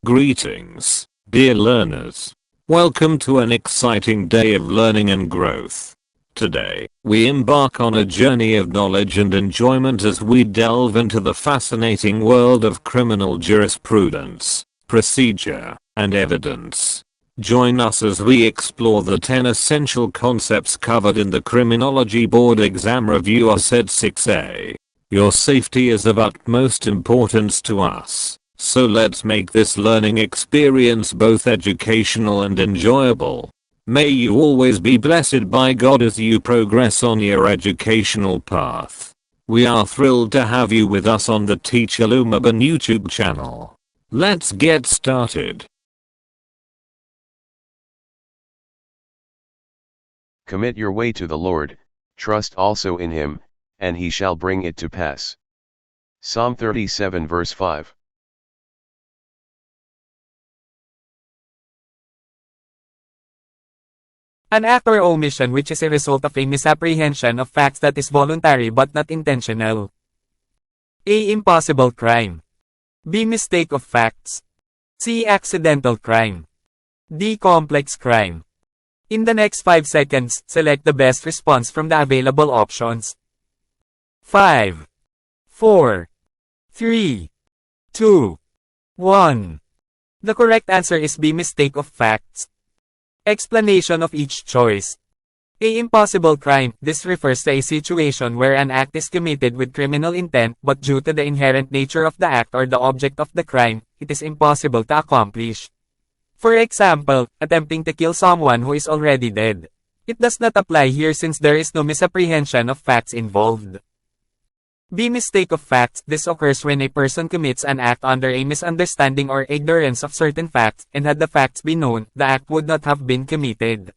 Greetings, dear learners. Welcome to an exciting day of learning and growth. Today, we embark on a journey of knowledge and enjoyment as we delve into the fascinating world of criminal jurisprudence, procedure, and evidence. Join us as we explore the 10 essential concepts covered in the Criminology Board Exam Review USED 6A. Your safety is of utmost importance to us, so let's make this learning experience both educational and enjoyable. May you always be blessed by God as you progress on your educational path. We are thrilled to have you with us on the Teacher Lumaban YouTube channel. Let's get started. Commit your way to the Lord, trust also in him, and he shall bring it to pass. Psalm 37 verse 5. An act or omission which is a result of a misapprehension of facts that is voluntary but not intentional. A. Impossible crime. B. Mistake of facts. C. Accidental crime. D. Complex crime. In the next 5 seconds, select the best response from the available options. 5, 4, 3, 2, 1. The correct answer is B. Mistake of facts. Explanation of each choice. A. Impossible crime. This refers to a situation where an act is committed with criminal intent but due to the inherent nature of the act or the object of the crime, it is impossible to accomplish. For example, attempting to kill someone who is already dead. It does not apply here since there is no misapprehension of facts involved. B. Mistake of facts. This occurs when a person commits an act under a misunderstanding or ignorance of certain facts, and had the facts been known, the act would not have been committed.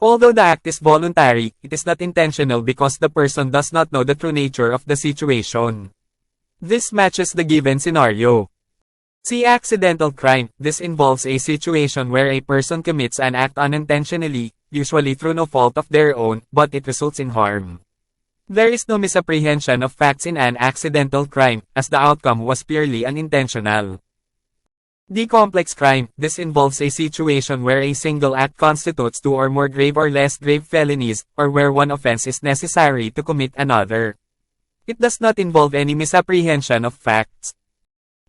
Although the act is voluntary, it is not intentional because the person does not know the true nature of the situation. This matches the given scenario. C. Accidental crime. This involves a situation where a person commits an act unintentionally, usually through no fault of their own, but it results in harm. There is no misapprehension of facts in an accidental crime, as the outcome was purely unintentional. D. Complex crime. This involves a situation where a single act constitutes 2 or more grave or less grave felonies, or where one offense is necessary to commit another. It does not involve any misapprehension of facts.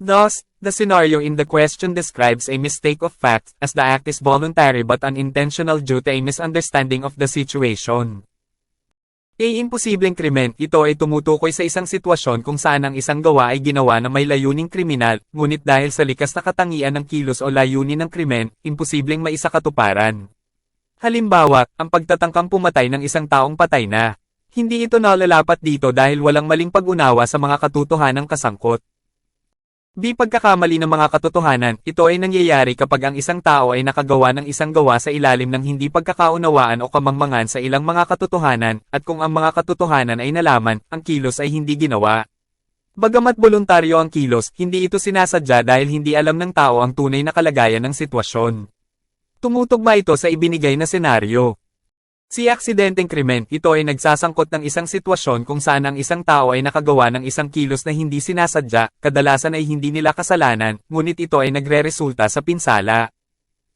Thus, the scenario in the question describes a mistake of fact, as the act is voluntary but unintentional due to a misunderstanding of the situation. A. Imposibleng krimen. Ito ay tumutukoy sa isang sitwasyon kung saan ang isang gawa ay ginawa na may layuning kriminal, ngunit dahil sa likas na katangian ng kilos o layunin ng krimen, imposibleng maisakatuparan. Halimbawa, ang pagtatangkang pumatay ng isang taong patay na. Hindi ito nalalapat dito dahil walang maling pag-unawa sa mga katotohanang kasangkot. B. Pagkakamali ng mga katotohanan. Ito ay nangyayari kapag ang isang tao ay nakagawa ng isang gawa sa ilalim ng hindi pagkakaunawaan o kamangmangan sa ilang mga katotohanan, at kung ang mga katotohanan ay nalaman, ang kilos ay hindi ginawa. Bagamat voluntaryo ang kilos, hindi ito sinasadya dahil hindi alam ng tao ang tunay na kalagayan ng sitwasyon. Tumutugma ito sa ibinigay na senaryo. Si aksidenteng krimen. Ito ay nagsasangkot ng isang sitwasyon kung saan ang isang tao ay nakagawa ng isang kilos na hindi sinasadya, kadalasan ay hindi nila kasalanan, ngunit ito ay nagreresulta sa pinsala.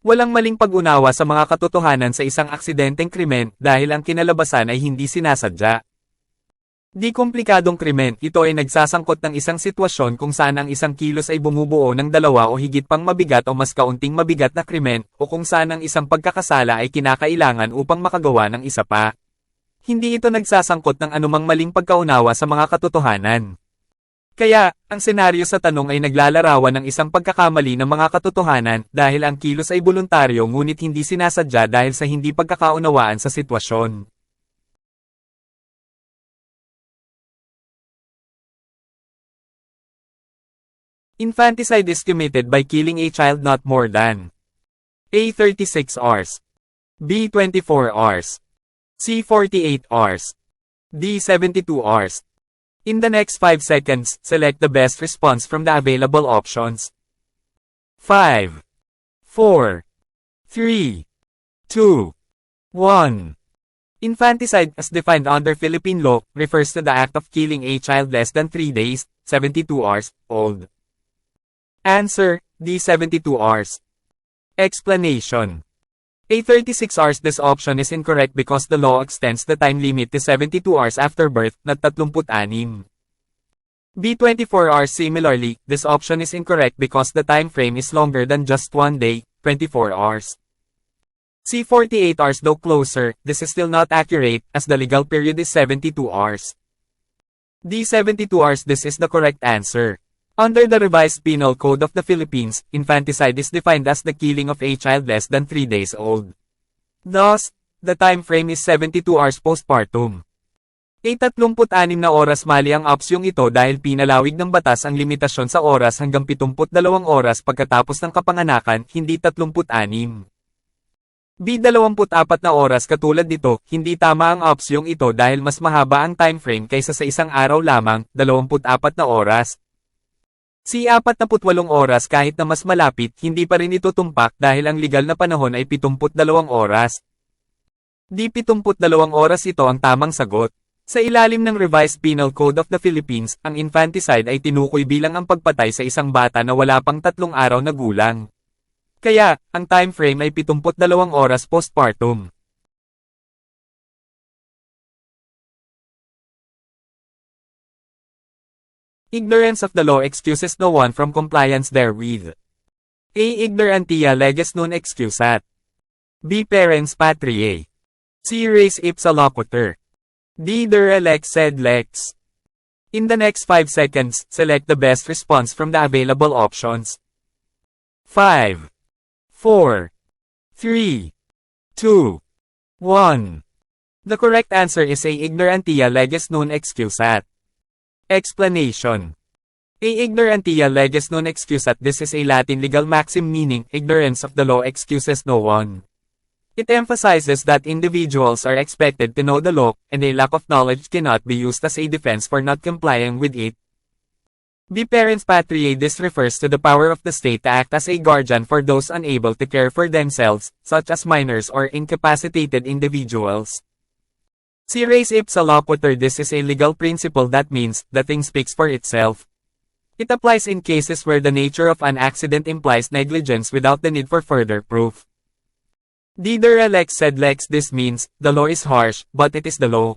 Walang maling pag-unawa sa mga katotohanan sa isang aksidenteng krimen dahil ang kinalabasan ay hindi sinasadya. Di komplikadong krimen. Ito ay nagsasangkot ng isang sitwasyon kung saan ang isang kilos ay bumubuo ng 2 o higit pang mabigat o mas kaunting mabigat na krimen, o kung saan ang isang pagkakasala ay kinakailangan upang makagawa ng isa pa. Hindi ito nagsasangkot ng anumang maling pagkaunawa sa mga katotohanan. Kaya, ang senaryo sa tanong ay naglalarawan ng isang pagkakamali ng mga katotohanan dahil ang kilos ay voluntaryo ngunit hindi sinasadya dahil sa hindi pagkakaunawaan sa sitwasyon. Infanticide is committed by killing a child not more than A. 36 hours, B. 24 hours, C. 48 hours, D. 72 hours. In the next 5 seconds, select the best response from the available options. 5, 4, 3, 2, 1. Infanticide, as defined under Philippine law, refers to the act of killing a child less than 3 days, 72 hours, old. Answer, D. 72 hours. Explanation. A. 36 hours. This option is incorrect because the law extends the time limit to 72 hours after birth, not 36. B. 24 hours. Similarly, this option is incorrect because the time frame is longer than just 1 day, 24 hours. C. 48 hours. Though closer, this is still not accurate, as the legal period is 72 hours. D. 72 hours. This is the correct answer. Under the Revised Penal Code of the Philippines, infanticide is defined as the killing of a child less than 3 days old. Thus, the time frame is 72 hours postpartum. A. 36 na oras. Mali ang opsyong ito dahil pinalawig ng batas ang limitasyon sa oras hanggang 72 oras pagkatapos ng kapanganakan, hindi 36. B. 24 na oras. Katulad nito, hindi tama ang opsyong ito dahil mas mahaba ang time frame kaysa sa isang araw lamang, 24 na oras. C. 48 oras. Kahit na mas malapit, hindi pa rin ito tumpak dahil ang legal na panahon ay 72 oras. D. 72 oras. Ito ang tamang sagot. Sa ilalim ng Revised Penal Code of the Philippines, ang infanticide ay tinukoy bilang ang pagpatay sa isang bata na wala pang 3 araw na gulang. Kaya, ang time frame ay 72 oras postpartum. Ignorance of the law excuses no one from compliance therewith. A. Ignorantia leges non excusat. B. Parens patriae. C. Res ipsa loquitur. D. Dura lex sed lex. In the next 5 seconds, select the best response from the available options. 5, 4, 3, 2, 1. The correct answer is A. Ignorantia leges non excusat. Explanation. A. Ignorantia leges non excusat. This is a Latin legal maxim meaning, ignorance of the law excuses no one. It emphasizes that individuals are expected to know the law, and a lack of knowledge cannot be used as a defense for not complying with it. B. Parens patriae. This refers to the power of the state to act as a guardian for those unable to care for themselves, such as minors or incapacitated individuals. C. Res ipsa loquitur. This is a legal principle that means, the thing speaks for itself. It applies in cases where the nature of an accident implies negligence without the need for further proof. D. Dura lex sed lex. This means, the law is harsh, but it is the law.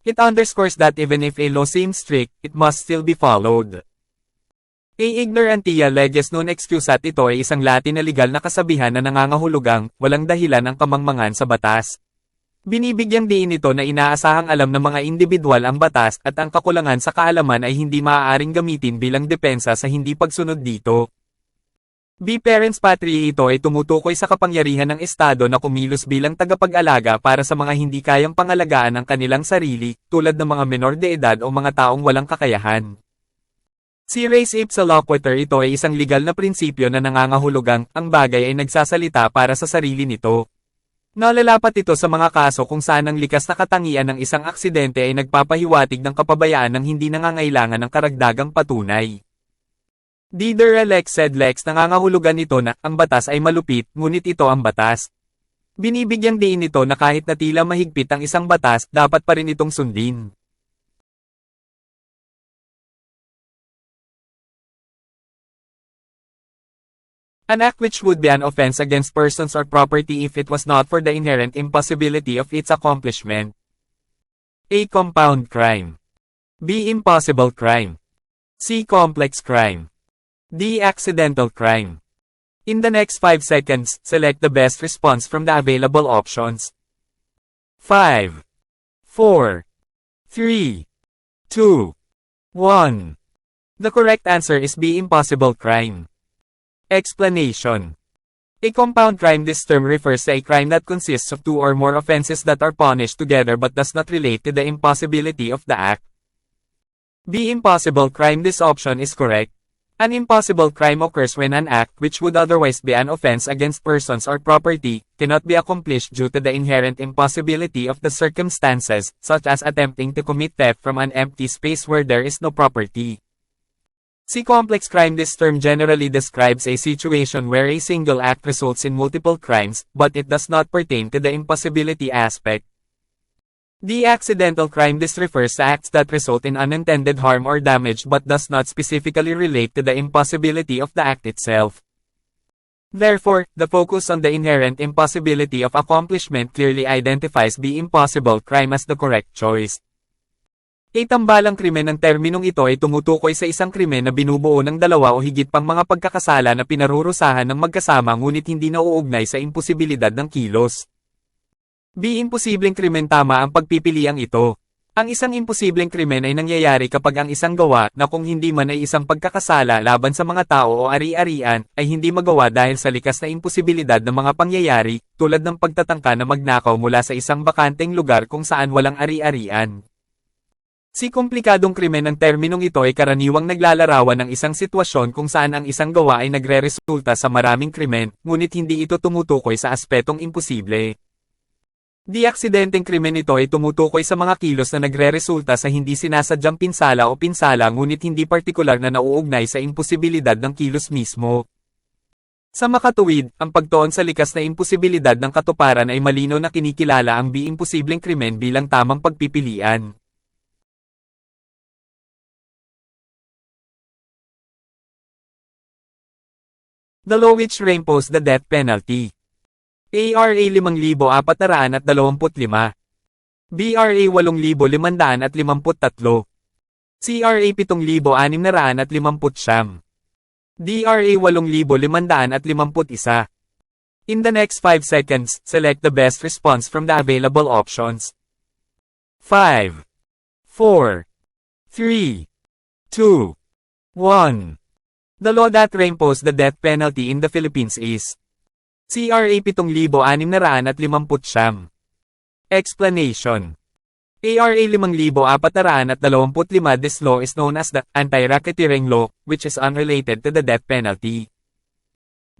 It underscores that even if a law seems strict, it must still be followed. A. Ignorantia leges non excusat. Ito ay isang Latin na legal na kasabihan na nangangahulugang, walang dahilan ang kamangmangan sa batas. Binibigyang diin ito na inaasahang alam ng mga individual ang batas at ang kakulangan sa kaalaman ay hindi maaaring gamitin bilang depensa sa hindi pagsunod dito. B. Parens patriae. Ito ay tumutukoy sa kapangyarihan ng Estado na kumilos bilang tagapag-alaga para sa mga hindi kayang pangalagaan ng kanilang sarili, tulad ng mga menor de edad o mga taong walang kakayahan. Si res ipsa loquitur. Ito ay isang legal na prinsipyo na nangangahulugang, ang bagay ay nagsasalita para sa sarili nito. Nalalapat ito sa mga kaso kung saan ang likas na katangian ng isang aksidente ay nagpapahiwatig ng kapabayaan ng hindi nangangailangan ng karagdagang patunay. D. Dura lex sed lex. Nangangahulugan ito na, ang batas ay malupit, ngunit ito ang batas. Binibigyang diin ito na kahit na tila mahigpit ang isang batas, dapat pa rin itong sundin. An act which would be an offense against persons or property if it was not for the inherent impossibility of its accomplishment. A. Compound crime. B. Impossible crime. C. Complex crime. D. Accidental crime. In the next 5 seconds, select the best response from the available options. 5, 4, 3, 2, 1. The correct answer is B. Impossible crime. Explanation. A compound crime. This term refers to a crime that consists of 2 or more offenses that are punished together but does not relate to the impossibility of the act. B. Impossible crime. This option is correct. An impossible crime occurs when an act which would otherwise be an offense against persons or property cannot be accomplished due to the inherent impossibility of the circumstances, such as attempting to commit theft from an empty space where there is no property. C. Complex crime. This term generally describes a situation where a single act results in multiple crimes, but it does not pertain to the impossibility aspect. The accidental crime. This refers to acts that result in unintended harm or damage but does not specifically relate to the impossibility of the act itself. Therefore, the focus on the inherent impossibility of accomplishment clearly identifies the impossible crime as the correct choice. Tambalang krimen. Ang terminong ito ay tumutukoy sa isang krimen na binubuo ng dalawa o higit pang mga pagkakasala na pinarurusahan ng magkasama ngunit hindi nauugnay sa imposibilidad ng kilos. Imposibleng krimen. Tama ang pagpipiliang ito. Ang isang imposibleng krimen ay nangyayari kapag ang isang gawa na kung hindi man ay isang pagkakasala laban sa mga tao o ari-arian, ay hindi magawa dahil sa likas na imposibilidad ng mga pangyayari, tulad ng pagtatangka na magnakaw mula sa isang bakanteng lugar kung saan walang ari-arian. Si komplikadong krimen. Ang terminong ito ay karaniwang naglalarawan ng isang sitwasyon kung saan ang isang gawa ay nagre-resulta sa maraming krimen, ngunit hindi ito tumutukoy sa aspetong imposible. Di aksidenteng krimen. Ito ay tumutukoy sa mga kilos na nagre-resulta sa hindi sinasadyang pinsala o pinsala ngunit hindi partikular na nauugnay sa imposibilidad ng kilos mismo. Sa makatuwid, ang pagtuon sa likas na imposibilidad ng katuparan ay malinaw na kinikilala ang imposibleng krimen bilang tamang pagpipilian. The law which reimposed the death penalty. ARA 5,425. BRA 8,553. CRA 7,650. DRA 8,551. In the next 5 seconds, select the best response from the available options. 5, 4, 3, 2, 1. The law that reimposed the death penalty in the Philippines is CRA 7,650. Explanation. ARA 5,425. This law is known as the Anti-Racketeering Law, which is unrelated to the death penalty.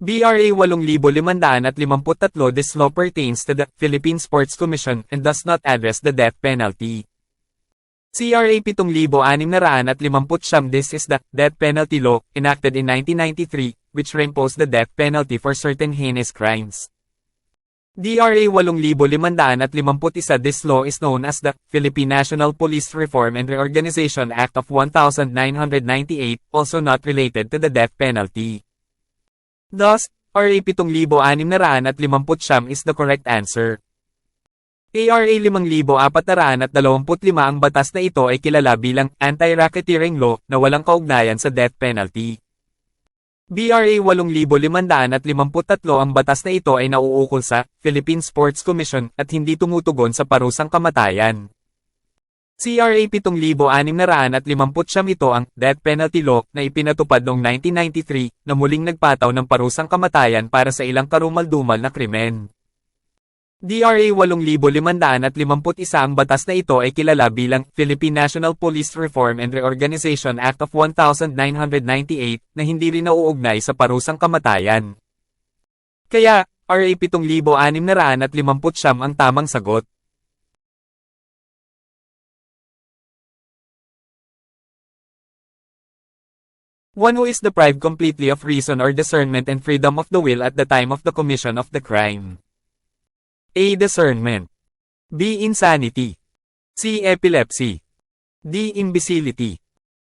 BRA 8,553. This law pertains to the Philippine Sports Commission and does not address the death penalty. CRA 7,650. This is the death penalty law, enacted in 1993, which reimposed the death penalty for certain heinous crimes. DRA 8,551. This law is known as the Philippine National Police Reform and Reorganization Act of 1998, also not related to the death penalty. Thus, RA 7,650 is the correct answer. ARA 5,425. Ang batas na ito ay kilala bilang Anti-Racketeering Law na walang kaugnayan sa death penalty. BRA 8,553. Ang batas na ito ay nauukol sa Philippine Sports Commission at hindi tumutugon sa parusang kamatayan. CRA 7,650. Ito ang death penalty law na ipinatupad noong 1993 na muling nagpataw ng parusang kamatayan para sa ilang karumal-dumal na krimen. DRA 8,551. Ang batas na ito ay kilala bilang Philippine National Police Reform and Reorganization Act of 1998 na hindi rin nauugnay sa parusang kamatayan. Kaya, RA 7,650 ang tamang sagot. One who is deprived completely of reason or discernment and freedom of the will at the time of the commission of the crime. A. Discernment. B. Insanity. C. Epilepsy. D. Imbecility.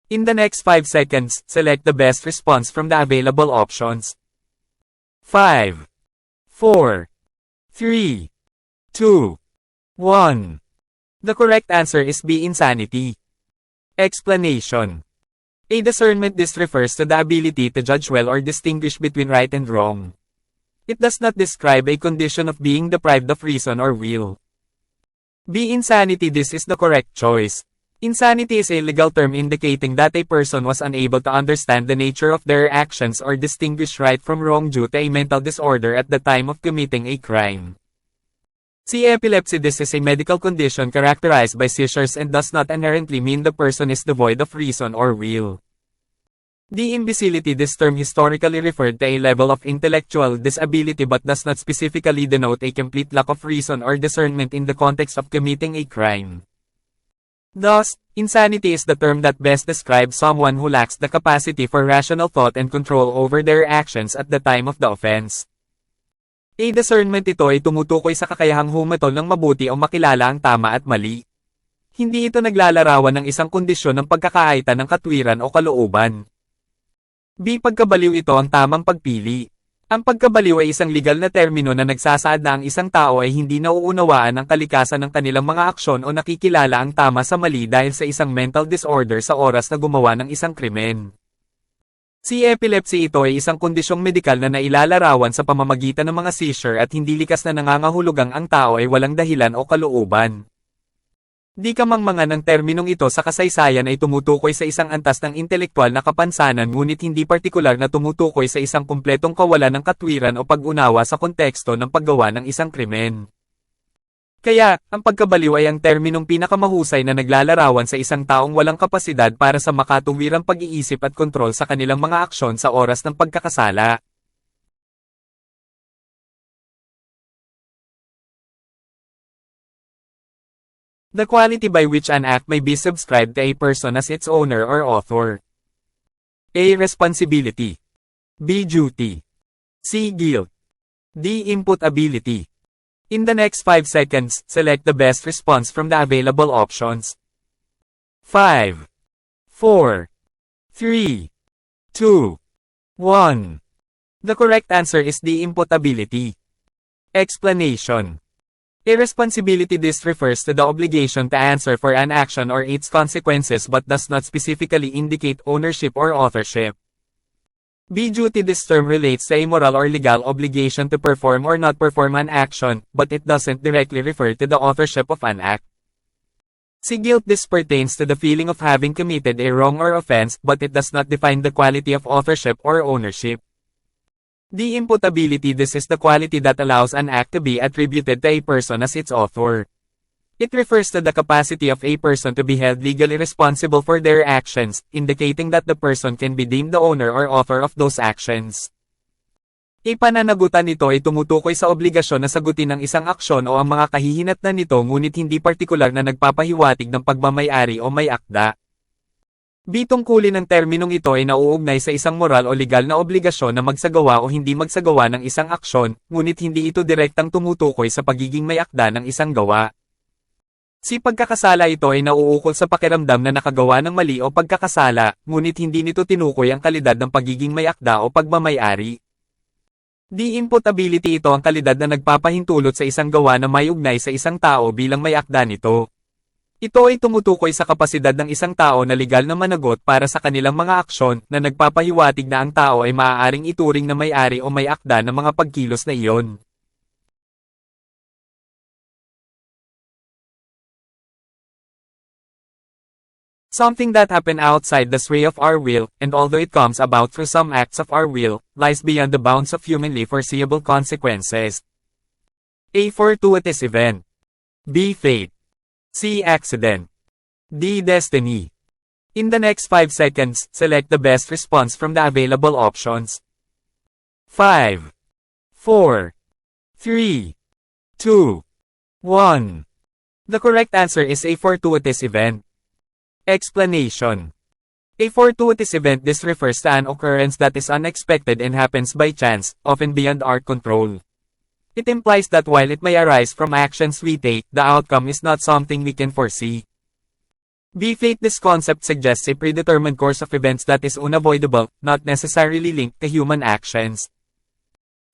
In the next 5 seconds, select the best response from the available options. 5, 4, 3, 2, 1. The correct answer is B. Insanity. Explanation. A discernment. This refers to the ability to judge well or distinguish between right and wrong. It does not describe a condition of being deprived of reason or will. B. Insanity. This is the correct choice. Insanity is a legal term indicating that a person was unable to understand the nature of their actions or distinguish right from wrong due to a mental disorder at the time of committing a crime. C. Epilepsy. This is a medical condition characterized by seizures and does not inherently mean the person is devoid of reason or will. D. Imbecility. This term historically referred to a level of intellectual disability but does not specifically denote a complete lack of reason or discernment in the context of committing a crime. Thus, insanity is the term that best describes someone who lacks the capacity for rational thought and control over their actions at the time of the offense. A. Discernment ito ay tumutukoy sa kakayahang humatol ng mabuti o makilala ang tama at mali. Hindi ito naglalarawan ng isang kondisyon ng pagkakaayta ng katwiran o kalooban. B. Pagkabaliw ito ang tamang pagpili. Ang pagkabaliw ay isang legal na termino na nagsasaad na ang isang tao ay hindi nauunawaan ang kalikasan ng kanilang mga aksyon o nakikilala ang tama sa mali dahil sa isang mental disorder sa oras na gumawa ng isang krimen. Si epilepsy ito ay isang kondisyong medikal na nailalarawan sa pamamagitan ng mga seizure at hindi likas na nangangahulugang ang tao ay walang dahilan o kalooban. Di kamangmangan ng terminong ito sa kasaysayan ay tumutukoy sa isang antas ng intelektual na kapansanan ngunit hindi partikular na tumutukoy sa isang kumpletong kawalan ng katwiran o pag-unawa sa konteksto ng paggawa ng isang krimen. Kaya, ang pagkabaliw ay ang terminong pinakamahusay na naglalarawan sa isang taong walang kapasidad para sa makatuwirang pag-iisip at kontrol sa kanilang mga aksyon sa oras ng pagkakasala. The quality by which an act may be subscribed to a person as its owner or author. A. Responsibility. B. Duty. C. Guilt. D. Imputability. In the next 5 seconds, select the best response from the available options. 5, 4, 3, 2, 1. The correct answer is the imputability. Explanation. Irresponsibility. This refers to the obligation to answer for an action or its consequences but does not specifically indicate ownership or authorship. B. Duty. This term relates to a moral or legal obligation to perform or not perform an action, but it doesn't directly refer to the authorship of an act. C. Guilt. This pertains to the feeling of having committed a wrong or offense, but it does not define the quality of authorship or ownership. D. Imputability. This is the quality that allows an act to be attributed to a person as its author. It refers to the capacity of a person to be held legally responsible for their actions, indicating that the person can be deemed the owner or author of those actions. Ipananagutan nito ay tumutukoy sa obligasyon na sagutin ang isang aksyon o ang mga kahihinatnan nito ngunit hindi partikular na nagpapahiwatig ng pagmamay-ari o may akda. B. Tungkulin ng terminong ito ay nauugnay sa isang moral o legal na obligasyon na magsagawa o hindi magsagawa ng isang aksyon, ngunit hindi ito direktang tumutukoy sa pagiging may akda ng isang gawa. Si pagkakasala ito ay nauukol sa pakiramdam na nakagawa ng mali o pagkakasala, ngunit hindi nito tinukoy ang kalidad ng pagiging may akda o pagmamay-ari. D. Imputability. Ito ang kalidad na nagpapahintulot sa isang gawa na may ugnay sa isang tao bilang may akda nito. Ito ay tumutukoy sa kapasidad ng isang tao na legal na managot para sa kanilang mga aksyon na nagpapahiwatig na ang tao ay maaaring ituring na may-ari o may akda ng mga pagkilos na iyon. Something that happened outside the sway of our will, and although it comes about through some acts of our will, lies beyond the bounds of humanly foreseeable consequences. A. Fortuitous event. B. Fate. C. Accident. D. Destiny. In the next 5 seconds, select the best response from the available options. 5, 4, 3, 2, 1. The correct answer is a fortuitous event. Explanation. A fortuitous event. This refers to an occurrence that is unexpected and happens by chance, often beyond our control. It implies that while it may arise from actions we take, the outcome is not something we can foresee. B. Fate. This concept suggests a predetermined course of events that is unavoidable, not necessarily linked to human actions.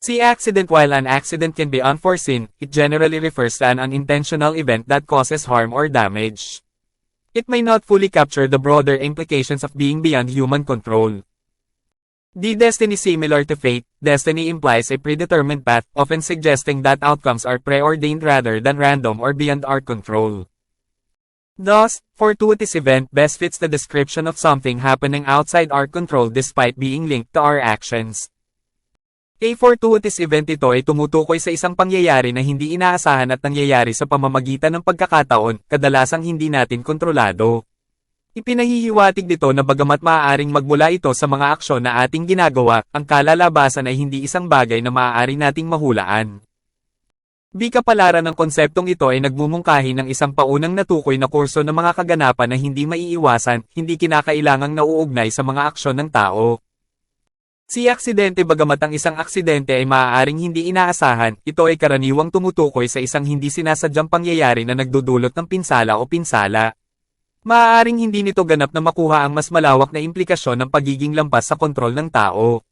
C. Accident. While an accident can be unforeseen, it generally refers to an unintentional event that causes harm or damage. It may not fully capture the broader implications of being beyond human control. D. Destiny. Similar to fate, destiny implies a predetermined path, often suggesting that outcomes are preordained rather than random or beyond our control. Thus, fortuitous event best fits the description of something happening outside our control despite being linked to our actions. A fortuitous event. Ito ay tumutukoy sa isang pangyayari na hindi inaasahan at nangyayari sa pamamagitan ng pagkakataon, kadalasang hindi natin kontrolado. Ipinahihiwatig nito na bagamat maaaring magmula ito sa mga aksyon na ating ginagawa, ang kalalabasan ay hindi isang bagay na maaari nating mahulaan. B. Kapalaran ng konseptong ito ay nagmumungkahi ng isang paunang natukoy na kurso ng mga kaganapan na hindi maiiwasan, hindi kinakailangang nauugnay sa mga aksyon ng tao. Si aksidente bagamat ang isang aksidente ay maaaring hindi inaasahan, ito ay karaniwang tumutukoy sa isang hindi sinasadyang pangyayari na nagdudulot ng pinsala o pinsala. Maaaring hindi nito ganap na makuha ang mas malawak na implikasyon ng pagiging lampas sa kontrol ng tao.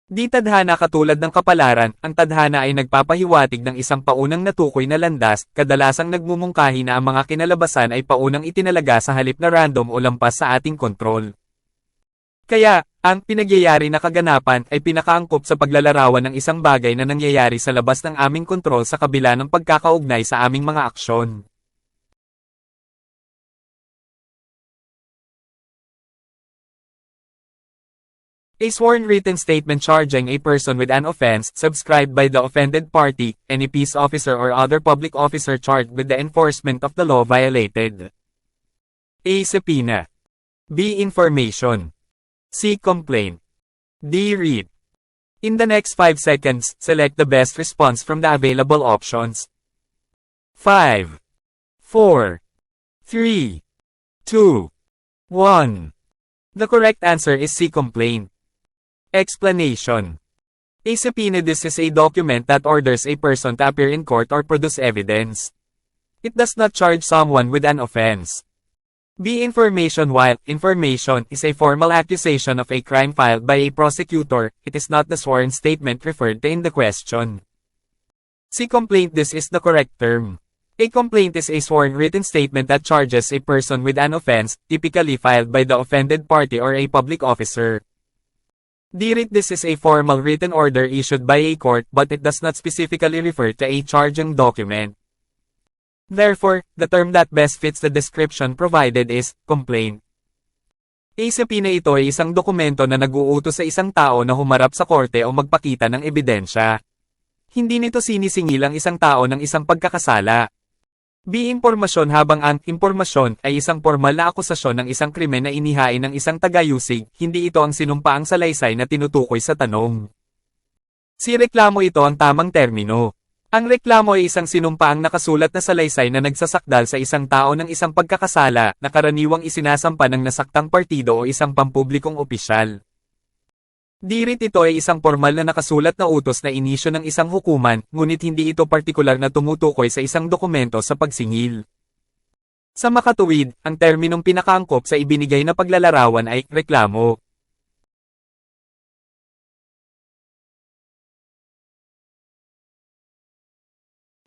Di tadhana katulad ng kapalaran, ang tadhana ay nagpapahiwatig ng isang paunang natukoy na landas, kadalasang nagmumungkahi na ang mga kinalabasan ay paunang itinalaga sa halip na random o lampas sa ating kontrol. Kaya, ang pinagyayari na kaganapan ay pinakaangkop sa paglalarawan ng isang bagay na nangyayari sa labas ng aming kontrol sa kabila ng pagkakaugnay sa aming mga aksyon. A sworn written statement charging a person with an offense subscribed by the offended party, any peace officer or other public officer charged with the enforcement of the law violated. A. Subpoena. B. Information. C. Complaint. D. Read. In the next 5 seconds, select the best response from the available options. 5, 4, 3, 2, 1. The correct answer is C. Complaint. Explanation. A subpoena. This is a document that orders a person to appear in court or produce evidence. It does not charge someone with an offense. B. Information. While information is a formal accusation of a crime filed by a prosecutor, it is not the sworn statement referred to in the question. C. Complaint. This is the correct term. A complaint is a sworn written statement that charges a person with an offense, typically filed by the offended party or a public officer. D. Writ. This is a formal written order issued by a court, but it does not specifically refer to a charging document. Therefore, the term that best fits the description provided is complaint. A subpoena. Ito ay isang dokumento na nag-uutos sa isang tao na humarap sa korte o magpakita ng ebidensya. Hindi nito sinisingil ang isang tao ng isang pagkakasala. B. Impormasyon. Habang ang impormasyon ay isang formal na akusasyon ng isang krimen na inihain ng isang tagayusig, hindi ito ang sinumpaang salaysay na tinutukoy sa tanong. Si reklamo. Ito ang tamang termino. Ang reklamo ay isang sinumpaang nakasulat na salaysay na nagsasakdal sa isang tao ng isang pagkakasala na karaniwang isinasampa ng nasaktang partido o isang pampublikong opisyal. D. Writ. Ito ay isang formal na nakasulat na utos na inisyo ng isang hukuman, ngunit hindi ito partikular na tumutukoy sa isang dokumento sa pagsingil. Sa makatuwid, ang terminong pinakaangkop sa ibinigay na paglalarawan ay reklamo.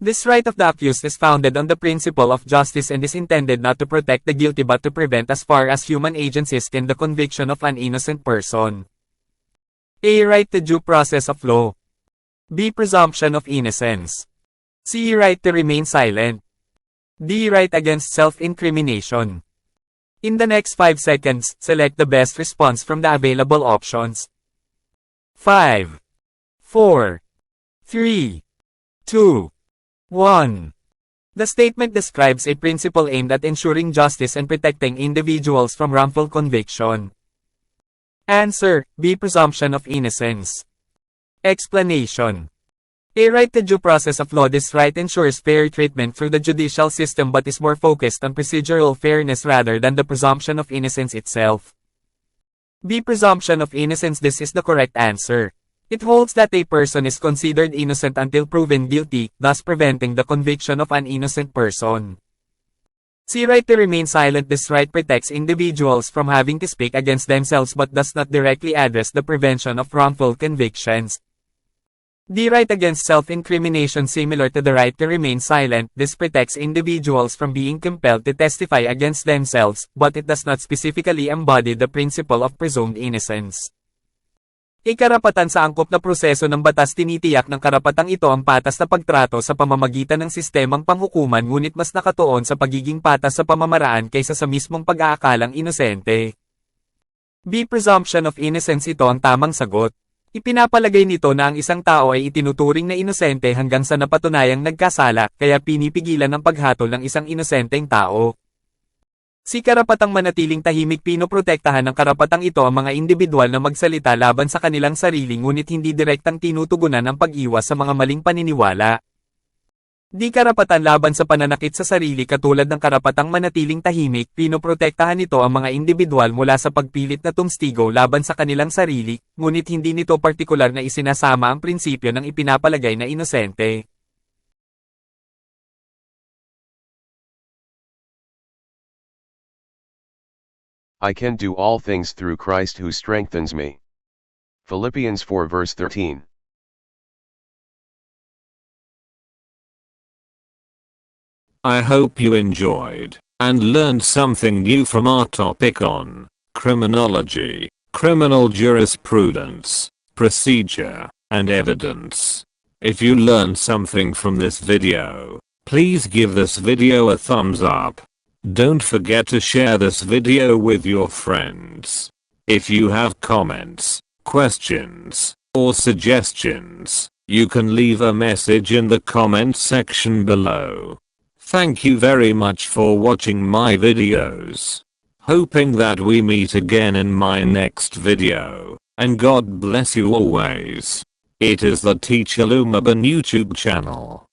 This right of the accused is founded on the principle of justice and is intended not to protect the guilty but to prevent as far as human agencies can the conviction of an innocent person. A. Right to due process of law. B. Presumption of innocence. C. Right to remain silent. D. Right against self-incrimination. In the next 5 seconds, select the best response from the available options. 5, 4, 3, 2, 1. The statement describes a principle aimed at ensuring justice and protecting individuals from wrongful conviction. Answer. B. Presumption of innocence. Explanation. A right to due process of law. This right ensures fair treatment through the judicial system but is more focused on procedural fairness rather than the presumption of innocence itself. B. Presumption of innocence. This is the correct answer. It holds that a person is considered innocent until proven guilty, thus preventing the conviction of an innocent person. C. Right to remain silent. This right protects individuals from having to speak against themselves but does not directly address the prevention of wrongful convictions. D. Right against self-incrimination. Similar to the right to remain silent, this protects individuals from being compelled to testify against themselves, but it does not specifically embody the principle of presumed innocence. Ikarapatan. Sa angkop na proseso ng batas, tinitiyak ng karapatang ito ang patas na pagtrato sa pamamagitan ng sistemang panghukuman, ngunit mas nakatuon sa pagiging patas sa pamamaraan kaysa sa mismong pag-aakalang inosente. B. Presumption of innocence. Ito ang tamang sagot. Ipinapalagay nito na ang isang tao ay itinuturing na inosente hanggang sa napatunayang nagkasala, kaya pinipigilan ang paghatol ng isang inosenteng tao. Si karapatang manatiling tahimik. Pinoprotektahan ng karapatang ito ang mga individual na magsalita laban sa kanilang sarili ngunit hindi direktang tinutugunan ang pag-iwas sa mga maling paniniwala. Di karapatan laban sa pananakit sa sarili katulad ng karapatang manatiling tahimik, pinoprotektahan nito ang mga individual mula sa pagpilit na tumstigo laban sa kanilang sarili, ngunit hindi nito partikular na isinasama ang prinsipyo ng ipinapalagay na inosente. I can do all things through Christ who strengthens me. Philippians 4 verse 13. I hope you enjoyed and learned something new from our topic on criminology, criminal jurisprudence, procedure, and evidence. If you learned something from this video, please give this video a thumbs up. Don't forget to share this video with your friends. If you have comments, questions, or suggestions, you can leave a message in the comment section below. Thank you very much for watching my videos. Hoping that we meet again in my next video, and God bless you always. It is the Teacher Lumaban YouTube channel.